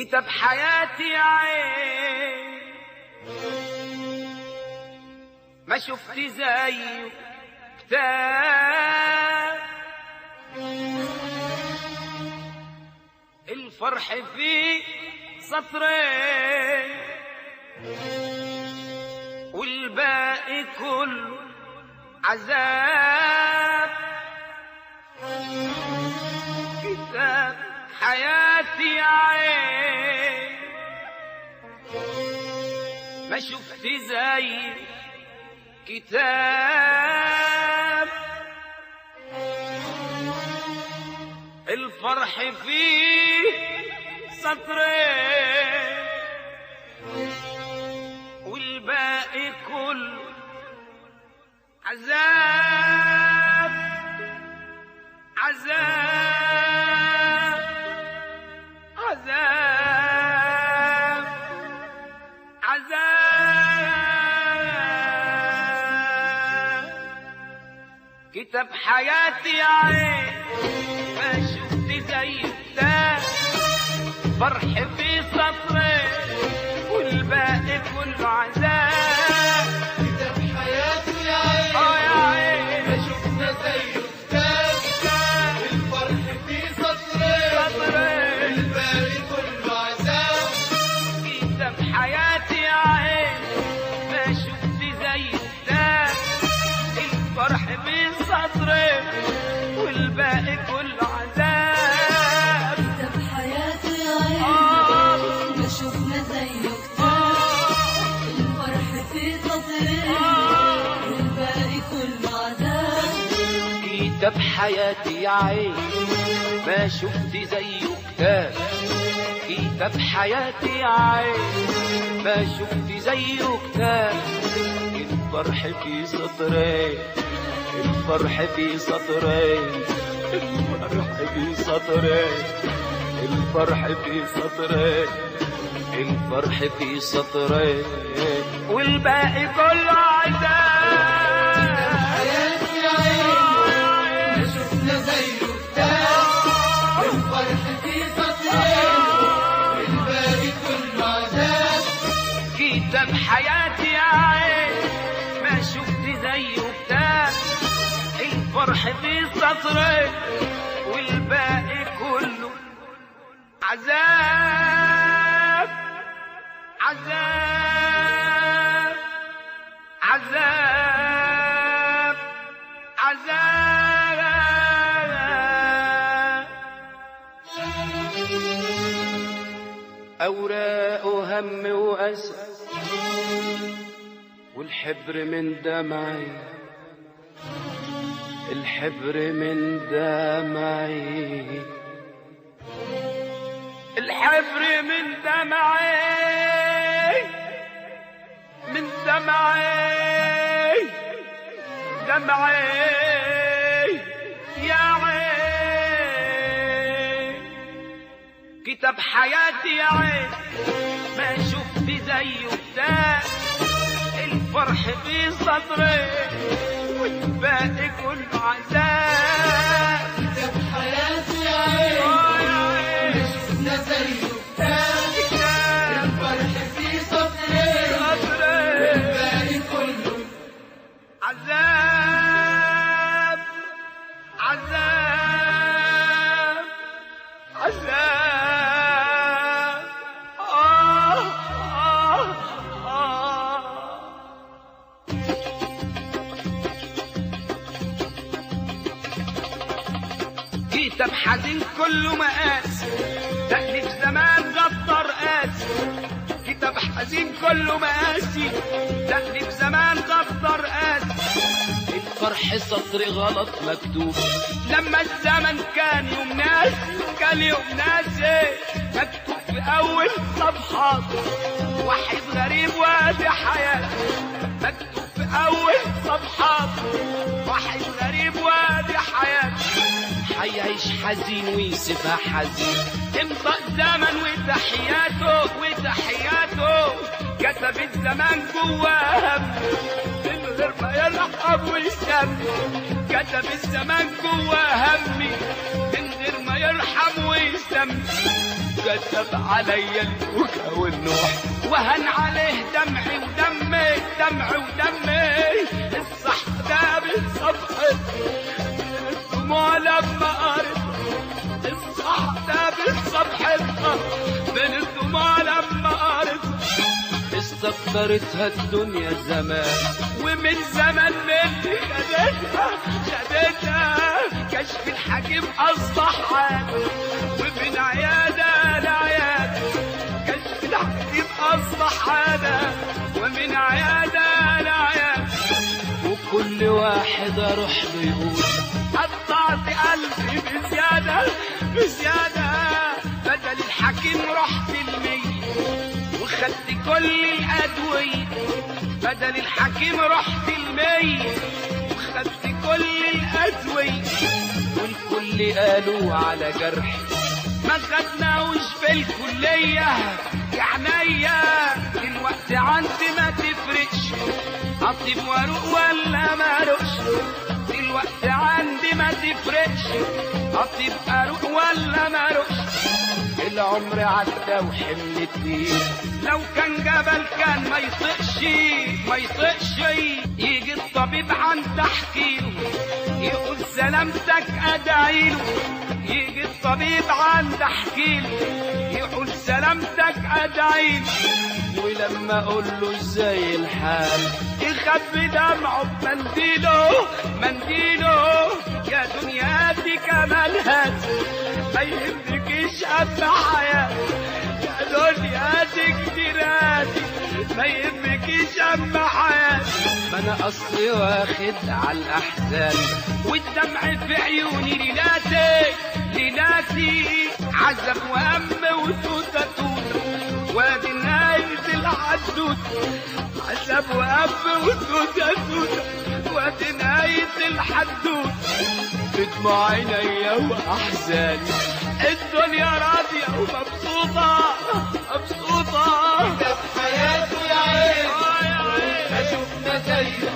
كتاب حياتي يا عين ما شفت زيه كتاب الفرح فيه سطرين والباقي كله عذاب. كتاب حياتي يا عين ما شفت زي كتاب الفرح فيه سطرين والباقي كله عذاب عذاب عذاب عذاب. كتاب حياتي يا عين ما شفت زي ده فرح في سطرين والباقي كله عذاب. كتاب حياتي يا عين يا عين ما شفنا زيه كتاب الفرح فيه سطرين والباقي كله عذاب. كتاب حياتي يا عين ما شفت زي ده الفرح فيه سطرين والباقي كله عذاب. كتاب حياتي يا عين ما شفنا زيه كتاب الفرح فيه سطرين والباقي كله عذاب. كتاب حياتي يا عين ما شفت زيه كتاب كتاب حياتي يا عين ما شفت زيه كتاب الفرح في سطرين الفرح في سطرين الفرح في سطرين الفرح في سطرين الفرح في سطرين والباقي كله عذاب. حياتي يا عين ما شفنا زيه كتاب الفرح فيه سطرين والباقي كله عذاب. كتاب حياتي يا عين ما شفت زيه كتاب الفرح في سطرين والباقي كله عذاب عذاب عذاب عذاب. أوراق وهم وأسى والحبر من دمعي الحبر من دمعي الحبر من دمعي من دمعي دمعي يا عين. كتاب حياتي يا عين ما شفت زيه كتاب الفرح في سطري والباقي كله عذاب. كتاب حياتي يا عين ما شفنا زيه كتاب الفرح فيه سطرين والباقي كله عذاب عذاب عذاب. كتاب حزين كله مقاس تأليف زمان غطر قاسي. كتاب حزين كله مقاسي تأليف زمان غطر قاسي. الفرح سطر غلط مكتوب لما الزمن كان يوم ناس كان يوم ناسي مكتوب في أول صفحات وحيد غريب وادي حياته. مكتوب في أول صفحات وحيد غريب وادي حياته. حيعيش حزين ويسيبها حزين امضى الزمن وتحياته وتحياته. كتب الزمان جواه من غير ما يلحق ويسم. كتب الزمان جواه همي من غير ما يرحم ويسم. وكتب علي البكا والنوح وهن عليه دمعي ودمي دمعي ودمي الصحبة بالصبح الدموع لما قرت الصحبة بالصبح من الدموع لما قرت استقدرتها الدنيا زمان ومن زمان مني خدتها كشف الحكيم أصبح عادة ومن عيادة لعيادة كشف الحكيم أصبح عادة ومن عيادة لعيادة وكل واحد أروح له يقول قطعت قلبي بزيادة بزيادة بدل الحكيم رحت المية وخدت كل الأدوية بدل الحكيم رحت المية وخدت كل الأدوية والكل قالوا على جرحي ما خدناوش في الكلية يا عينيا الوقت عندي ما تفرقش أطيب واروق ولا ما اروقش الوقت عندي ما تفرقش أطيب اروق ولا ما اروقش العمر عدى وحمل الدين لو كان جبل كان ما يطقش ما يطقش يجي الطبيب عند تحكيله يقول سلامتك ادعيله يجي الطبيب عند احكيله يقول سلامتك ادعيله ولما اقول له ازاي الحال يخبي دمعه بمنديله منديله يا دنياتي كمالها ما يهمكيش قد حياتي يا دنياتي كتيراتي ما يهمكيش قد حياتي ما انا اصلي واخد على الاحزان والدمع في عيوني ليلاتي ليلاتي عذب وهم وتوته توته وادي نهاية الحدوته عذب وهم وتوته توته وادي نهاية الحدوته بدموع عينيا واحزاني الدنيا راضية ومبسوطة مبسوطة ده في حياته يا عين ما شفنا زيه